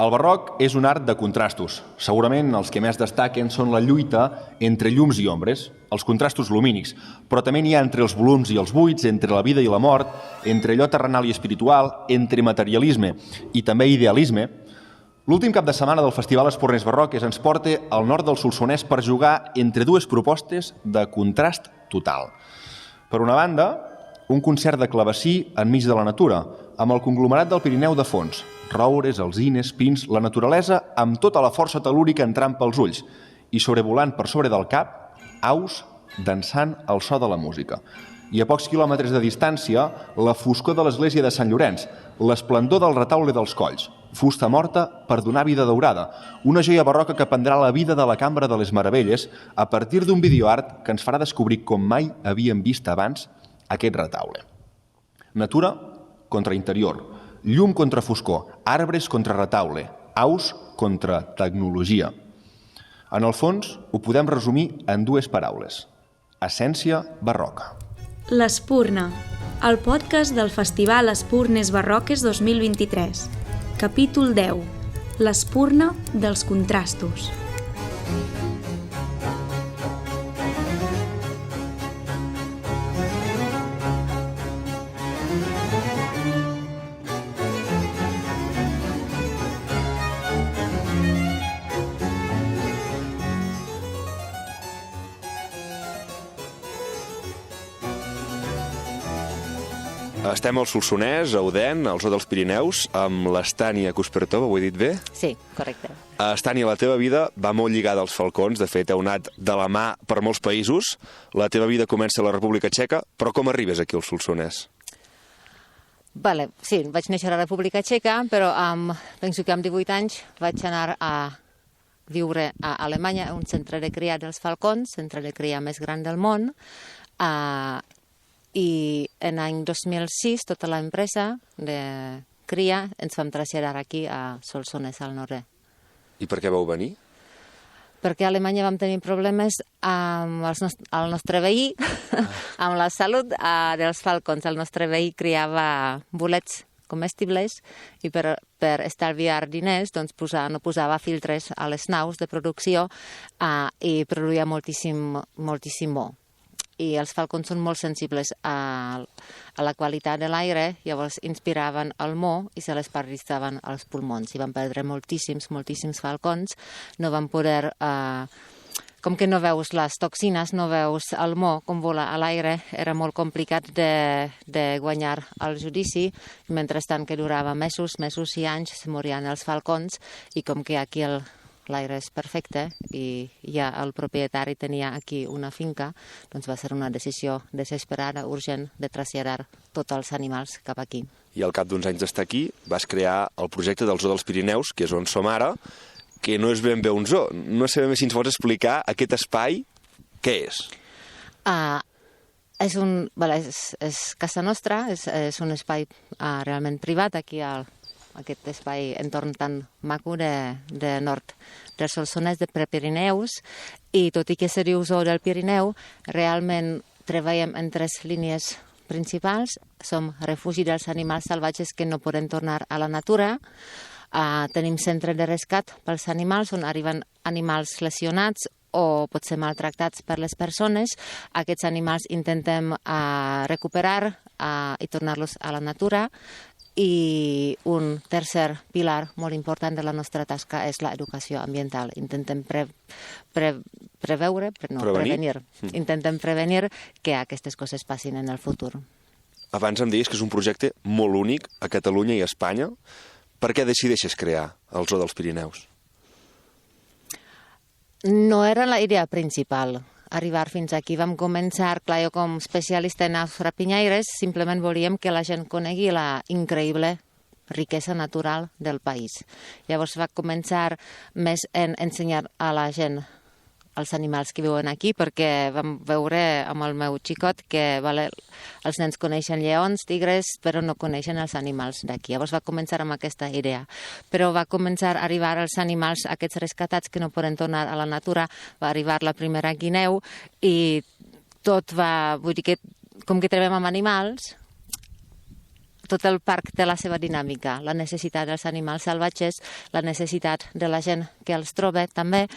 El barroc és un art de contrastos. Segurament els que més destaquen són la lluita entre llums i ombres, els contrastos lumínics, però també n'hi ha entre els volums i els buits, entre la vida i la mort, entre allò terrenal i espiritual, entre materialisme i també idealisme. L'últim cap de setmana del Festival Espurners Barroques ens porta al nord del Solsonès per jugar entre dues propostes de contrast total. Per una banda, un concert de clavecí enmig de la natura, amb el conglomerat del Pirineu de fons, roures, alzines, pins, la naturalesa amb tota la força tel·lúrica entrant pels ulls i sobrevolant per sobre del cap, aus dansant al so de la música. I a pocs quilòmetres de distància, la foscor de l'església de Sant Llorenç, l'esplendor del retaule dels Colls, fusta morta per donar vida daurada, una joia barroca que prendrà la vida de la Cambra de les Meravelles a partir d'un videoart que ens farà descobrir com mai havíem vist abans aquest retaule. Natura contra interior, llum contra foscor, arbres contra retaule, aus contra tecnologia. En el fons, ho podem resumir en dues paraules. Essència barroca. L'Espurna, el podcast del Festival Espurnes Barroques 2023. Capítol 10. L'Espurna dels contrastos. Estem al Solsonès, a Odèn, al zoo dels Pirineus, amb l'Estània Cuspertova, ho he dit bé? Sí, correcte. Estània, la teva vida va molt lligada als falcons, de fet heu anat de la mà per molts països, la teva vida comença a la República Txeca, però com arribes aquí al Solsonès? Sí, vaig néixer a la República Txeca, però penso que amb 18 anys vaig anar a viure a Alemanya, un centre de cria dels falcons, centre de cria més gran del món, i en l'any 2006 tota l'empresa de cria ens vam traslladar aquí a Solsonès al nord. I per què vau venir? Perquè a Alemanya vam tenir problemes amb el nostre veí, amb la salut dels falcons. El nostre veí criava bolets comestibles i per estalviar diners doncs no posava filtres a les naus de producció i produïa moltíssim bo. I els falcons són molt sensibles a la qualitat de l'aire, llavors inspiraven el mo i se les paralitzaven als pulmons. I van perdre moltíssims falcons, no van poder... Com que no veus les toxines, no veus el mo com vola a l'aire, era molt complicat de guanyar el judici, mentrestant que durava mesos i anys, se morien els falcons, i com que aquí l'aire és perfecte i ja el propietari tenia aquí una finca, doncs va ser una decisió desesperada, urgent, de traslladar tots els animals cap aquí. I al cap d'uns anys d'estar aquí vas crear el projecte del Zoo dels Pirineus, que és on som ara, que no és ben bé un zoo. No sabem si ens pots explicar aquest espai, què és? És casa nostra, és un espai realment privat aquí aquest espai entorn tan maco de nord del Solsonès, de Prepirineus, i tot i que se diu zoo del Pirineu, realment treballem en 3 línies principals. Som refugi dels animals salvatges que no poden tornar a la natura. Tenim centre de rescat pels animals, on arriben animals lesionats o potser maltractats per les persones. Aquests animals intentem recuperar i tornar-los a la natura. I un tercer pilar molt important de la nostra tasca és l'educació ambiental. Intentem prevenir. Intentem prevenir que aquestes coses passin en el futur. Abans em deies que és un projecte molt únic a Catalunya i a Espanya. Per què decideixes crear el Zoo dels Pirineus? No era la idea principal. Arribar fins aquí vam començar, clar, jo com especialista en aus rapinyaires, simplement volíem que la gent conegui la increïble riquesa natural del país. Llavors va començar més en ensenyar a la gent els animals que viuen aquí, perquè vam veure amb el meu xicot que els nens coneixen lleons, tigres, però no coneixen els animals d'aquí. Llavors va començar amb aquesta idea. Però va començar a arribar els animals, aquests rescatats que no poden tornar a la natura, va arribar la primera guineu i tot va... Vull dir que com que treballem amb animals, tot el parc té la seva dinàmica, la necessitat dels animals salvatges, la necessitat de la gent que els troba també,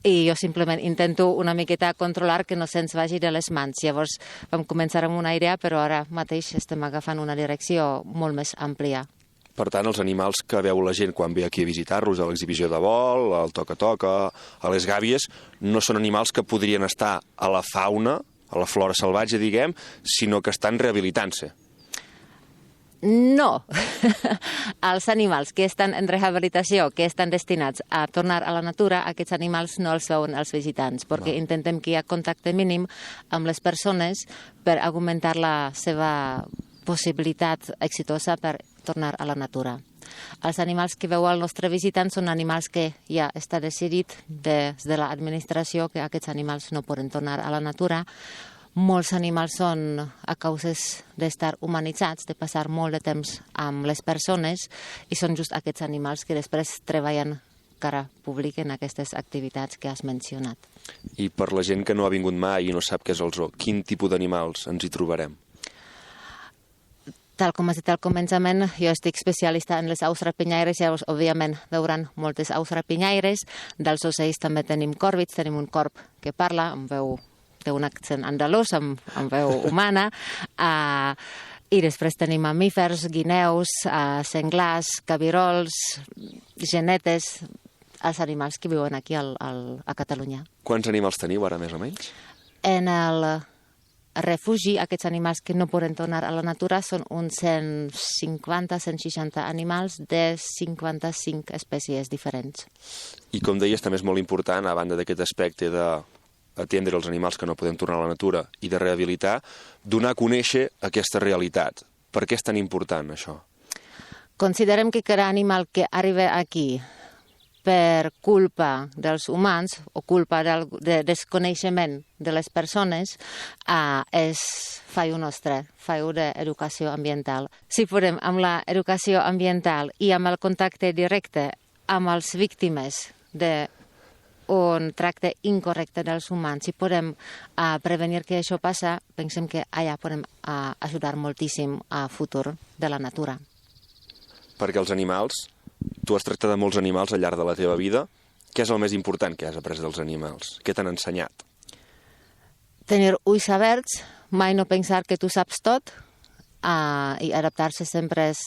i jo simplement intento una miqueta controlar que no se'ns vagi de les mans. Llavors vam començar amb una idea, però ara mateix estem agafant una direcció molt més àmplia. Per tant, els animals que veu la gent quan ve aquí a visitar-los, a l'exhibició de vol, al toca-toca, a les gàbies, no són animals que podrien estar a la fauna, a la flora salvatge, diguem, sinó que estan rehabilitant-se. No! Els animals que estan en rehabilitació, que estan destinats a tornar a la natura, aquests animals no els veuen els visitants, perquè intentem que hi ha contacte mínim amb les persones per augmentar la seva possibilitat exitosa per tornar a la natura. Els animals que veu el nostre visitant són animals que ja està decidit des de l'administració que aquests animals no poden tornar a la natura. Molts animals són a causes d'estar humanitzats, de passar molt de temps amb les persones, i són just aquests animals que després treballen cara públic en aquestes activitats que has mencionat. I per la gent que no ha vingut mai i no sap què és el zoo, quin tipus d'animals ens hi trobarem? Tal com has dit al començament, jo estic especialista en les aus rapinyaires, llavors, òbviament, veuran moltes aus rapinyaires. Dels ocells també tenim còrvids, tenim un corb que parla, amb veu, té un accent andalús, amb veu humana, i després tenim mamífers, guineus, senglars, cabirols, genetes, els animals que viuen aquí a Catalunya. Quants animals teniu ara, més o menys? En el refugi, aquests animals que no poden tornar a la natura són uns 150-160 animals de 55 espècies diferents. I com deies, també és molt important, a banda d'aquest aspecte d'atendre els animals que no podem tornar a la natura i de rehabilitar, donar a conèixer aquesta realitat. Per què és tan important, això? Considerem que cada animal que arriba aquí per culpa dels humans o culpa del desconeixement de les persones és fallo nostre, fallo d'educació ambiental. Si podem, amb l'educació ambiental i amb el contacte directe amb les víctimes d'un tracte incorrecte dels humans, si podem prevenir que això passa, pensem que allà podem ajudar moltíssim al futur de la natura. Perquè els animals, tu has tractat de molts animals al llarg de la teva vida. Què és el més important que has après dels animals? Què t'han ensenyat? Tenir ulls oberts, mai no pensar que tu saps tot, i adaptar-se sempre és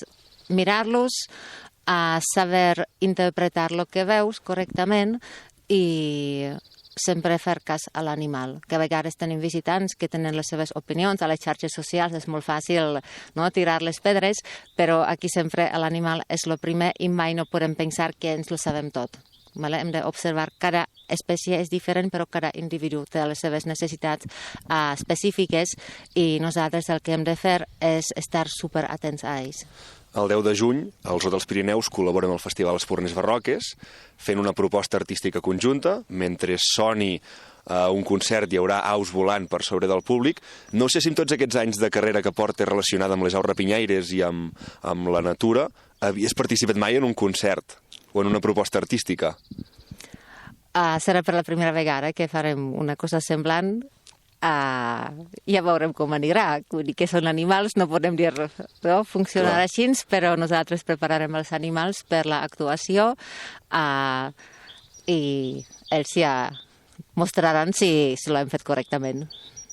mirar-los, saber interpretar el que veus correctament i sempre fer cas a l'animal, que a vegades tenim visitants que tenen les seves opinions a les xarxes socials, és molt fàcil tirar les pedres, però aquí sempre l'animal és el primer i mai no podem pensar que ens ho sabem tot. Hem d'observar cada espècie és diferent, però cada individu té les seves necessitats específiques i nosaltres el que hem de fer és estar superatents a ells. El 10 de juny, el Zoo dels Pirineus col·labora amb el Festival Espurnes Barroques, fent una proposta artística conjunta. Mentre soni un concert hi haurà aus volant per sobre del públic. No sé si en tots aquests anys de carrera que porta relacionada amb les aus rapinyaires i amb la natura, havies participat mai en un concert o en una proposta artística? Serà per la primera vegada que farem una cosa semblant. Ja veurem com anirà. Que són animals, no podem dir funcionarà així, però nosaltres prepararem els animals per l'actuació i ells ja mostraran si l'hem fet correctament.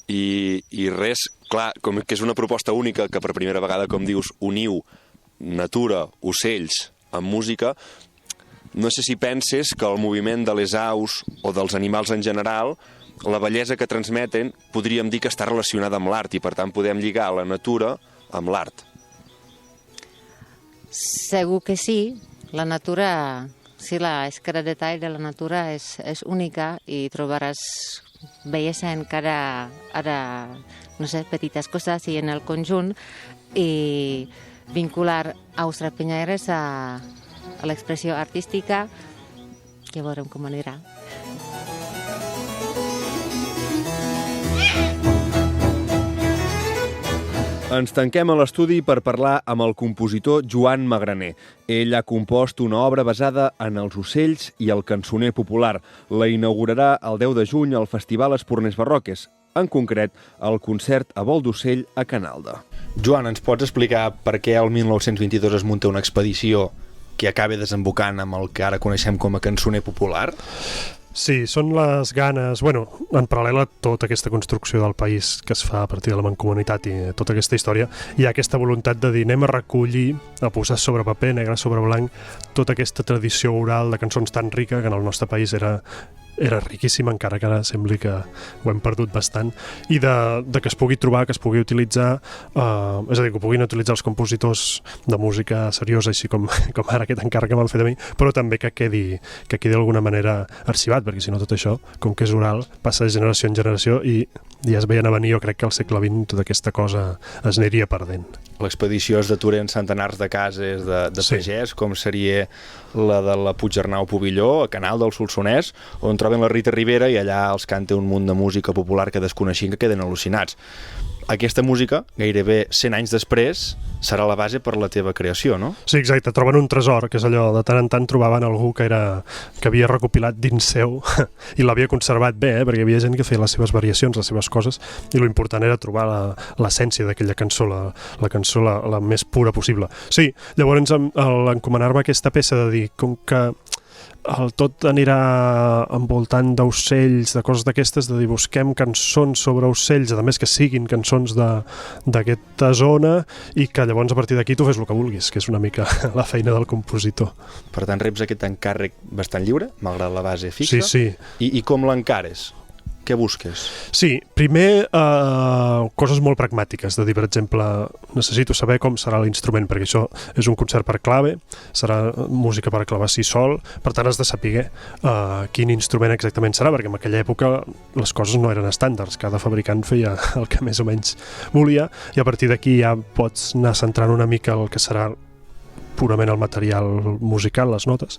I res, clar, com que és una proposta única que per primera vegada, com dius, uniu natura, ocells amb música, no sé si penses que el moviment de les aus o dels animals en general, la bellesa que transmeten, podríem dir que està relacionada amb l'art i, per tant, podem lligar la natura amb l'art. Segur que sí. La natura, sí, cada detall de la natura és única i trobaràs bellesa en cada, petites coses i en el conjunt, i vincular aus rapinyaires a l'expressió artística, ja veurem com anirà. Ens tanquem a l'estudi per parlar amb el compositor Joan Magraner. Ell ha compost una obra basada en els ocells i el cançoner popular. La inaugurarà el 10 de juny al Festival Espurnes Barroques. en concret el concert a vol d'ocell a Canalda. Joan, ens pots explicar per què el 1922 es munta una expedició que acaba desembocant amb el que ara coneixem com a cançoner popular? Sí, són les ganes... Bueno, en paral·lel a tota aquesta construcció del país que es fa a partir de la mancomunitat i tota aquesta història, hi ha aquesta voluntat de dir anem a recollir, a posar sobre paper, negre sobre blanc, tota aquesta tradició oral de cançons tan rica que en el nostre país era riquíssima, encara que ara sembli que ho hem perdut bastant, i de que es pugui trobar, que es pugui utilitzar, és a dir, que ho puguin utilitzar els compositors de música seriosa, així com ara aquest encàrrec que m'han fet a mi, però també que quedi d'alguna manera arxivat, perquè si no tot això, com que és oral, passa de generació en generació i ja es veien a venir, jo crec que al segle XX tota aquesta cosa es aniria perdent. L'expedició es detura en centenars de cases de pagès, com seria la de la Puigarnau Pobilló, a Canal del Solsonès, on troben la Rita Ribera i allà els canta un munt de música popular que desconeixien, que queden al·lucinats. Aquesta música, gairebé 100 anys després, serà la base per la teva creació, no? Sí, exacte, troben un tresor, que és allò, de tant en tant trobaven algú que havia recopilat dins seu i l'havia conservat bé, perquè hi havia gent que feia les seves variacions, les seves coses, i l'important era trobar l'essència d'aquella cançó, la cançó la més pura possible. Sí, llavors l'encomanar-me aquesta peça de dir, com que el tot anirà envoltant d'ocells, de coses d'aquestes, de dir, busquem cançons sobre ocells, a més que siguin cançons d'aquesta zona i que llavors a partir d'aquí tu fes el que vulguis, que és una mica la feina del compositor. Per tant, reps aquest encàrrec bastant lliure, malgrat la base fixa. Sí. I com l'encares? Què busques? Sí, primer coses molt pragmàtiques, de dir, per exemple, necessito saber com serà l'instrument, perquè això és un concert per clave, serà música per clavecí sol, per tant has de saber quin instrument exactament serà, perquè en aquella època les coses no eren estàndards, cada fabricant feia el que més o menys volia, i a partir d'aquí ja pots anar centrant una mica el que serà purament el material musical, les notes,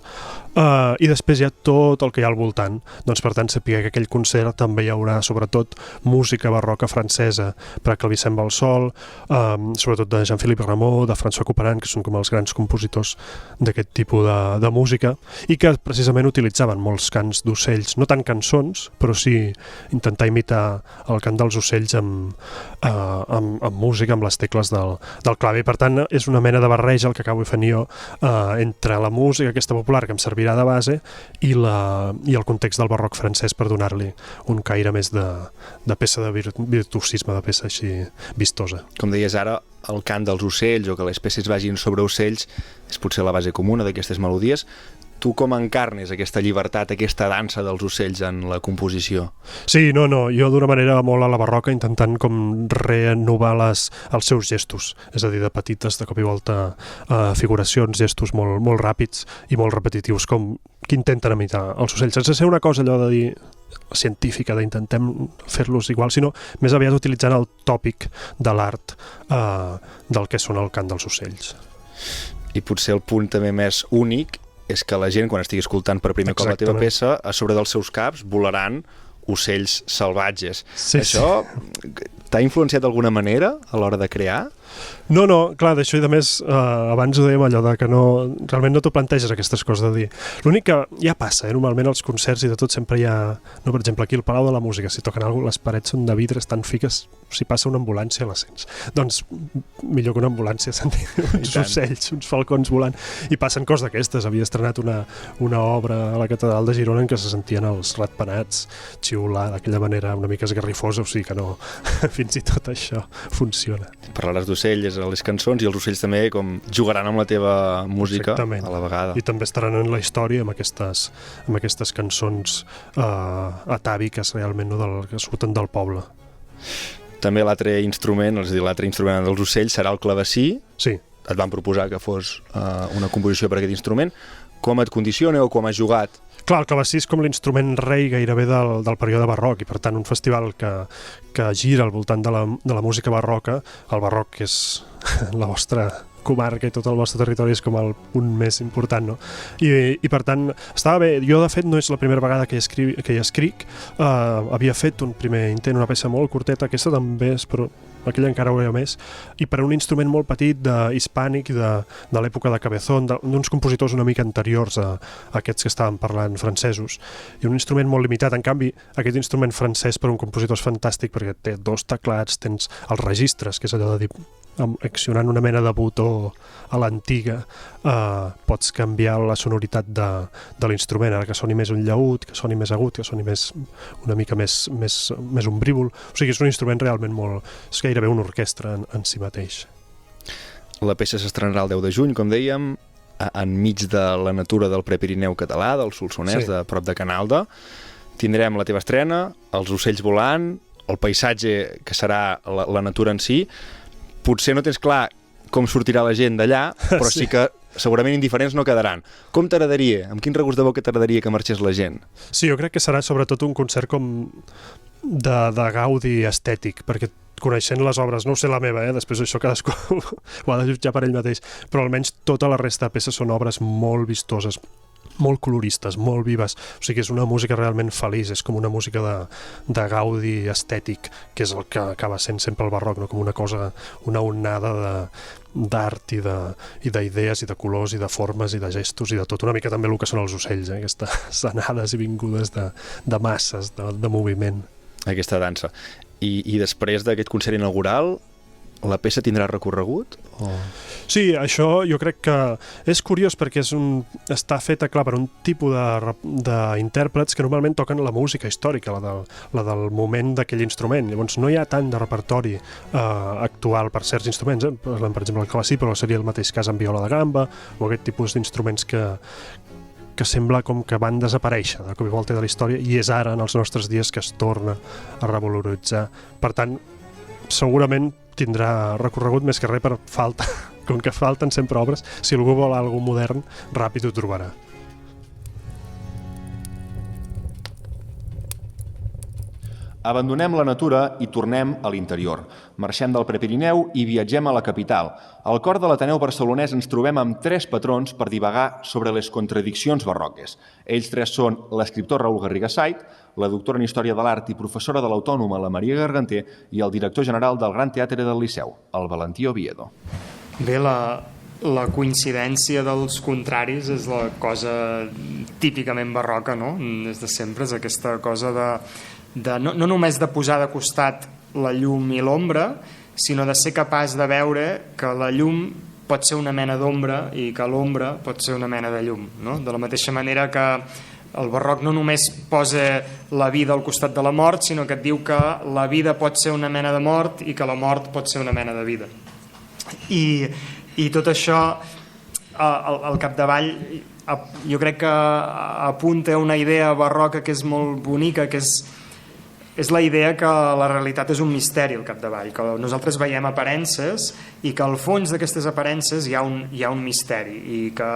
i després hi ha tot el que hi ha al voltant. Doncs per tant saber que aquell concert també hi haurà sobretot música barroca francesa per a clavicemba al sol, sobretot de Jean-Philippe Rameau, de François Couperin, que són com els grans compositors d'aquest tipus de música, i que precisament utilitzaven molts cants d'ocells, no tant cançons, però sí intentar imitar el cant dels ocells amb música, amb les tecles del clave. Per tant, és una mena de barreja el que acabo fent jo entre la música aquesta popular que em servirà de base i el context del barroc francès per donar-li un caire més de peça de virtuosisme, de peça així vistosa. Com deies ara, el cant dels ocells o que les peces vagin sobre ocells és potser la base comuna d'aquestes melodies. Tu com encarnes aquesta llibertat, aquesta dansa dels ocells en la composició? Sí, no, jo d'una manera molt a la barroca intentant com renovar els seus gestos, és a dir, de petites, de cop i volta figuracions, gestos molt, molt ràpids i molt repetitius, com que intenten imitar els ocells, sense ser una cosa allò de dir científica, d'intentem fer-los igual, sinó més aviat utilitzant el tòpic de l'art del que són el cant dels ocells. I potser el punt també més únic és que la gent, quan estigui escoltant per primer cop la teva peça, a sobre dels seus caps volaran ocells salvatges. Sí, això t'ha influenciat d'alguna manera a l'hora de crear? No, clar, d'això i de més, abans ho dèiem allò de que realment no t'ho planteges aquestes coses de dir. L'únic que ja passa, normalment als concerts i de tot sempre hi ha, per exemple, aquí al Palau de la Música, si toquen alguna cosa, les parets són de vidre, estan fiques, si passa una ambulància la sents. Doncs millor que una ambulància sentir uns ocells, uns falcons volant, i passen coses d'aquestes. Havia estrenat una obra a la Catedral de Girona en què se sentien els ratpenats xiular d'aquella manera una mica esgarrifosa, o sigui que no, fins i tot això funciona. Parlaràs d'ocells a les cançons i els ocells també com jugaran amb la teva música. Exactament. A la vegada. I també estaran en la història amb aquestes cançons atàviques realment, no, que surten del poble. També l'altre instrument, és a dir, l'altre instrument dels ocells serà el clavecí. Sí. Et van proposar que fos una composició per aquest instrument. Com et condiciona o com has jugat? Clar, el clavecí és com l'instrument rei gairebé del període barroc i per tant un festival que gira al voltant de la música barroca. El barroc és la vostra comarca i tot el vostre territori és com el punt més important, no? I per tant estava bé. Jo de fet no és la primera vegada que hi escric. Havia fet un primer intent, una peça molt curteta, aquesta també és, però aquell encara ho era més, i per un instrument molt petit hispànic de l'època de Cabezón, d'uns compositors una mica anteriors a aquests que estaven parlant francesos, i un instrument molt limitat. En canvi, aquest instrument francès per un compositor és fantàstic perquè té 2 teclats, tens els registres, que és allò de dir, accionant una mena de botó a l'antiga, pots canviar la sonoritat de l'instrument, ara que soni més un llaüt, que soni més agut, que soni una mica més ombrívol. O sigui, és un instrument realment és gairebé una orquestra en si mateix. La peça s'estrenarà el 10 de juny, com dèiem, enmig de la natura del Prepirineu català, del Solsonès, de prop de Canalda. Tindrem la teva estrena, els ocells volant, el paisatge que serà la natura en si. Potser no tens clar com sortirà la gent d'allà, però sí que segurament indiferents no quedaran. Com t'agradaria, amb quin regust de boca t'agradaria que marxés la gent? Sí, jo crec que serà sobretot un concert com de gaudi estètic, perquè coneixent les obres, no ho sé la meva, després això cadascú ho ha de jutjar per ell mateix, però almenys tota la resta de peces són obres molt vistoses, molt coloristes, molt vives, o sigui, és una música realment feliç, és com una música de gaudi estètic, que és el que acaba sent sempre el barroc, no? Com una cosa, una onada d'art i d'idees i de colors i de formes i de gestos i de tot, una mica també el que són els ocells, aquestes anades i vingudes de masses, de moviment. Aquesta dansa. I després d'aquest concert inaugural, la peça tindrà recorregut? Sí, això jo crec que és curiós perquè està feta, clar, per un tipus d'intèrprets que normalment toquen la música històrica, la del moment d'aquell instrument. Llavors no hi ha tant de repertori actual per certs instruments, per exemple el classí, però seria el mateix cas amb viola de gamba o aquest tipus d'instruments que sembla com que van desaparèixer de cop i volta de la història, i és ara, en els nostres dies, que es torna a revaloritzar. Per tant, segurament tindrà recorregut més que res per falta. Com que falten sempre obres, si algú vol alguna cosa modern, ràpid ho trobarà. Abandonem la natura i tornem a l'interior. Marxem del Prepirineu i viatgem a la capital. Al cor de l'Ateneu barcelonès ens trobem amb 3 patrons per divagar sobre les contradiccions barroques. Ells 3 són l'escriptor Raül Garriga Sait, la doctora en Història de l'Art i professora de l'Autònoma, la Maria Garganter, i el director general del Gran Teatre del Liceu, el Valentí Oviedo. Bé, la coincidència dels contraris és la cosa típicament barroca, no? Des de sempre és aquesta cosa no només de posar de costat la llum i l'ombra, sinó de ser capaç de veure que la llum pot ser una mena d'ombra i que l'ombra pot ser una mena de llum, no? De la mateixa manera que el barroc no només posa la vida al costat de la mort, sinó que et diu que la vida pot ser una mena de mort i que la mort pot ser una mena de vida. I tot això al capdavall jo crec que apunta a una idea barroca que és molt bonica, que és la idea que la realitat és un misteri al capdavall, que nosaltres veiem aparences i que al fons d'aquestes aparences hi ha un misteri, i que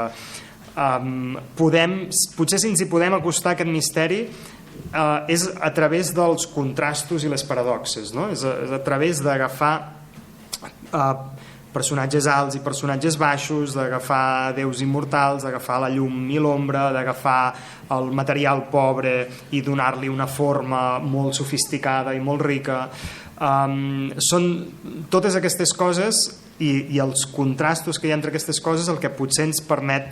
potser si ens hi podem acostar a aquest misteri és a través dels contrastos i les paradoxes, no? És a través d'agafar personatges alts i personatges baixos, d'agafar déus immortals, d'agafar la llum i l'ombra, d'agafar el material pobre i donar-li una forma molt sofisticada i molt rica. Són totes aquestes coses i els contrastos que hi ha entre aquestes coses el que potser ens permet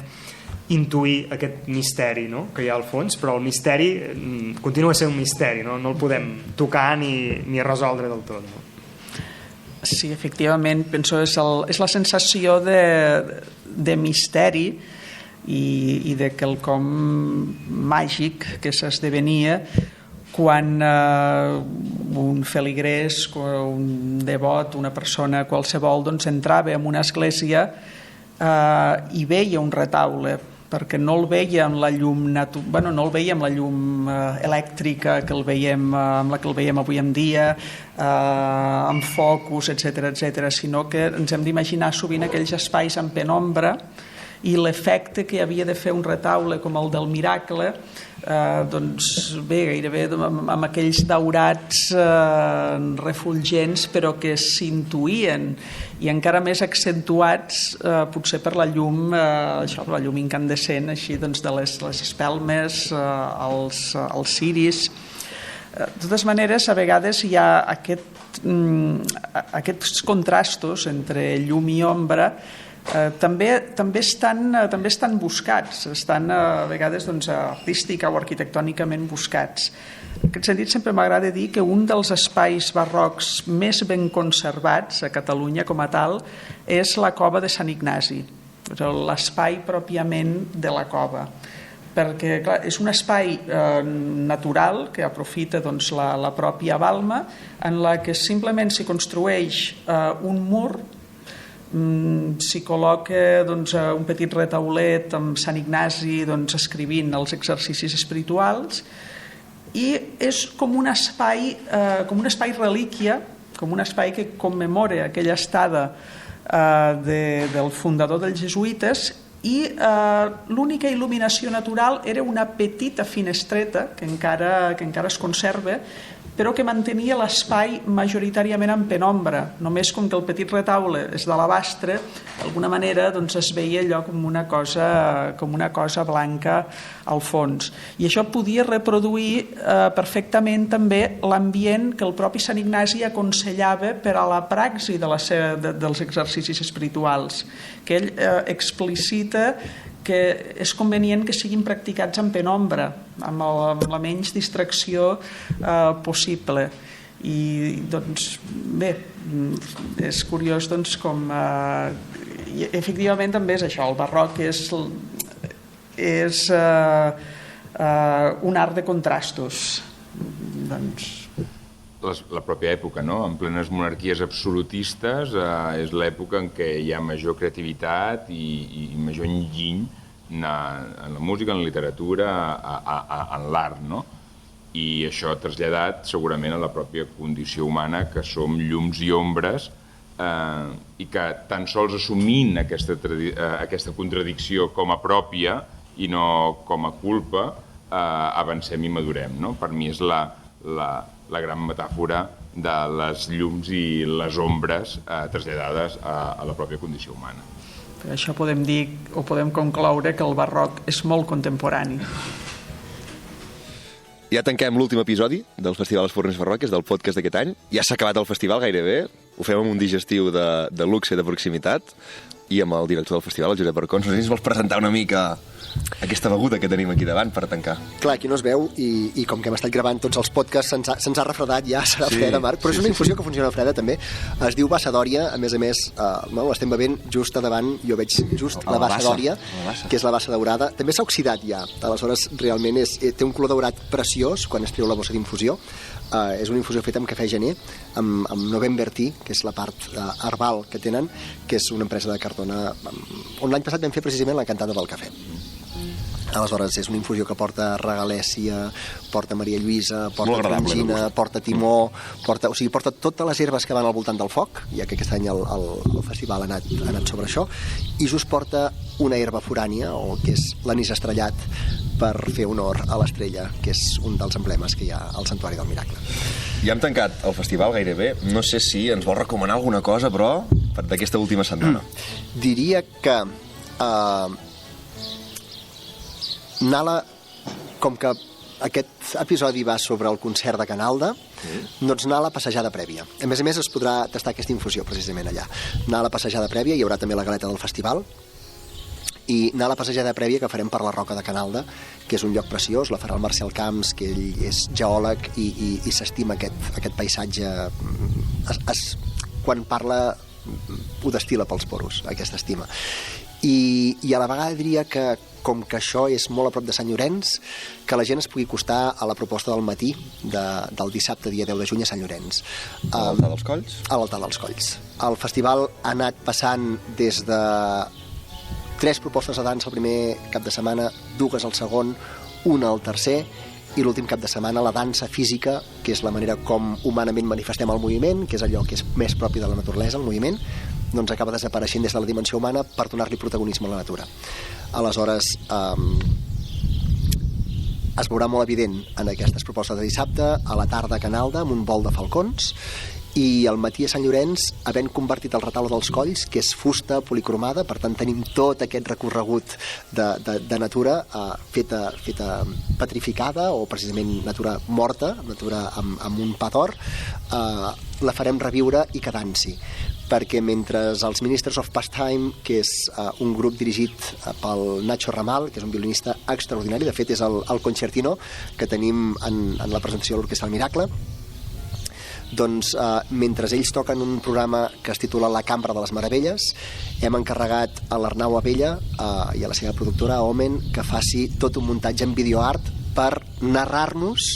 intuir aquest misteri, no? Que hi ha al fons, però el misteri continua sent un misteri, no el podem tocar ni resoldre del tot, no? Sí, efectivament, penso és la sensació de misteri i de quelcom màgic que s'esdevenia quan un feligrès, un devot, una persona qualsevol, doncs entrava en una església i veia un retaule, perquè no el veia amb la llum no el veia amb la llum elèctrica amb la que el veiem avui en dia, amb focus, etc., sinó que ens hem d'imaginar sovint aquells espais en penombra, i l'efecte que havia de fer un retaule com el del Miracle, doncs bé, gairebé amb aquells daurats refulgents, però que s'intuïen i encara més accentuats potser per la llum, la llum incandescent així, doncs, de les espelmes, els ciris. De totes maneres, a vegades hi ha aquests contrastos entre llum i ombra també estan buscats, estan a vegades artística o arquitectònicament buscats. En aquest sentit, sempre m'agrada dir que un dels espais barrocs més ben conservats a Catalunya com a tal és la cova de Sant Ignasi, l'espai pròpiament de la cova, perquè clar, és un espai natural que aprofita la pròpia balma, en la que simplement s'hi construeix un mur, s'hi col·loca un petit retaulet amb Sant Ignasi escrivint els exercicis espirituals, i és com un espai relíquia, com un espai que commemora aquella estada del fundador dels jesuïtes, i l'única il·luminació natural era una petita finestreta que encara es conserva, però que mantenia l'espai majoritàriament en penombra. Només com que el petit retaule és d'alabastre, d'alguna manera es veia allò com una cosa blanca al fons. I això podia reproduir perfectament també l'ambient que el propi Sant Ignasi aconsellava per a la praxi dels exercicis espirituals, que ell explicita que és convenient que siguin practicats en penombra, amb la menys distracció possible. I bé, és curiós com efectivament també és això, el barroc és un art de contrastos. La pròpia època, no? En plenes monarquies absolutistes és l'època en què hi ha major creativitat i major enginy en la música, en la literatura, en l'art, no? I això ha traslladat segurament a la pròpia condició humana, que som llums i ombres, i que tan sols assumint aquesta contradicció com a pròpia i no com a culpa, avancem i madurem, no? Per mi és la gran metàfora de les llums i les ombres traslladades a la pròpia condició humana. Per això podem dir o podem concloure que el barroc és molt contemporani. Ja tanquem l'últim episodi del Festival Espurnes Barroques, del podcast d'aquest any. Ja s'ha acabat el festival gairebé. Ho fem amb un digestiu de luxe i de proximitat i amb el director del festival, el Josep Arcons. No sé si ens vols presentar una mica aquesta beguda que tenim aquí davant per tancar. Clar, aquí no es veu i com que hem estat gravant tots els podcasts se'ns ha refredat, ja serà freda, Marc, però és una infusió que funciona freda també. Es diu Bassadòria, a més, l'estem bevent just a davant, jo veig just la Bassadòria, que és la bassa daurada. També s'ha oxidat ja, aleshores realment té un color daurat preciós quan es treu la bossa d'infusió. És una infusió feta amb cafè gener, amb November Tea, que és la part herbal que tenen, que és una empresa de Cardona, on l'any passat vam fer precisament la cantada del cafè. Aleshores, és una infusió que porta regalèssia, porta Maria Lluïsa, porta trangina, porta timó, porta totes les herbes que van al voltant del foc, ja que aquest any el festival ha anat sobre això, i just porta una herba forània, que és l'anís estrellat, per fer honor a l'estrella, que és un dels emblemes que hi ha al Santuari del Miracle. Ja hem tancat el festival gairebé. No sé si ens vol recomanar alguna cosa, però, d'aquesta última setmana. Diria que Nala, com que aquest episodi va sobre el concert de Canalda, doncs anar a la passejada prèvia. A més es podrà tastar aquesta infusió precisament allà. Anar a la passejada prèvia, hi haurà també la galeta del festival, i anar a la passejada prèvia que farem per la Roca de Canalda, que és un lloc preciós, la farà el Marcel Camps, que ell és geòleg i s'estima aquest paisatge. Quan parla ho destil·la pels poros, aquesta estima. I a la vegada diria que com que això és molt a prop de Sant Llorenç, que la gent es pugui acostar a la proposta del matí del dissabte, dia 10 de juny, a Sant Llorenç. A l'Altar dels Colls? A l'Altar dels Colls. El festival ha anat passant des de 3 propostes de dansa el primer cap de setmana, 2 al segon, 1 al tercer, i l'últim cap de setmana la dansa física, que és la manera com humanament manifestem el moviment, que és allò que és més propi de la naturalesa, el moviment, doncs acaba desapareixent des de la dimensió humana per donar-li protagonisme a la natura. Aleshores, es veurà molt evident en aquestes propostes de dissabte, a la tarda a Canalda, amb un vol de falcons, i al matí a Sant Llorenç havent convertit el retaule dels Colls, que és fusta policromada, per tant tenim tot aquest recorregut de natura feta petrificada o precisament natura morta, natura amb un pa d'or, la farem reviure i que dansi, perquè mentre els Ministers of Pastime, que és un grup dirigit pel Nacho Ramal, que és un violinista extraordinari, de fet és el concertino que tenim en la presentació de l'Orquestra del Miracle, doncs mentre ells toquen un programa que es titula La Cambra de les Meravelles, hem encarregat a l'Arnau Abella i a la seva productora, a Omen, que faci tot un muntatge en videoart per narrar-nos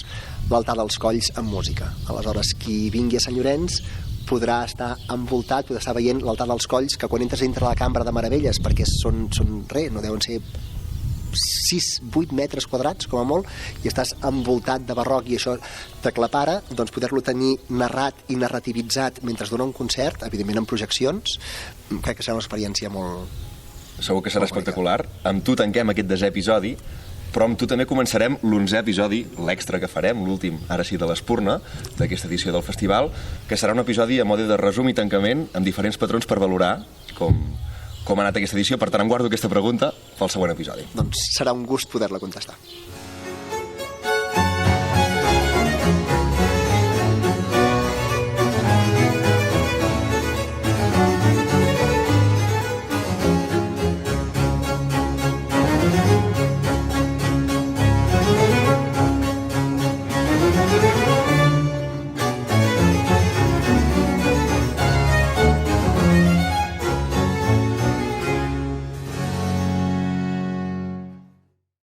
l'altar dels Colls en música. Aleshores, qui vingui a Sant Llorenç podrà estar envoltat, podrà estar veient l'altar dels Colls, que quan entres dintre la Cambra de Meravelles, perquè són res, no deuen ser 6-8 metres quadrats, com a molt, i estàs envoltat de barroc i això t'aclapara, doncs poder-lo tenir narrat i narrativitzat mentre es dona un concert, evidentment en projeccions, crec que serà una experiència molt... Segur que serà espectacular. Amb tu tanquem aquest 10è episodi, però amb tu també començarem l'11è episodi, l'extra que farem, l'últim, ara sí, de l'Espurna, d'aquesta edició del festival, que serà un episodi a mode de resum i tancament, amb diferents patrons per valorar com ha anat aquesta edició. Per tant, em guardo aquesta pregunta pel següent episodi. Doncs serà un gust poder-la contestar.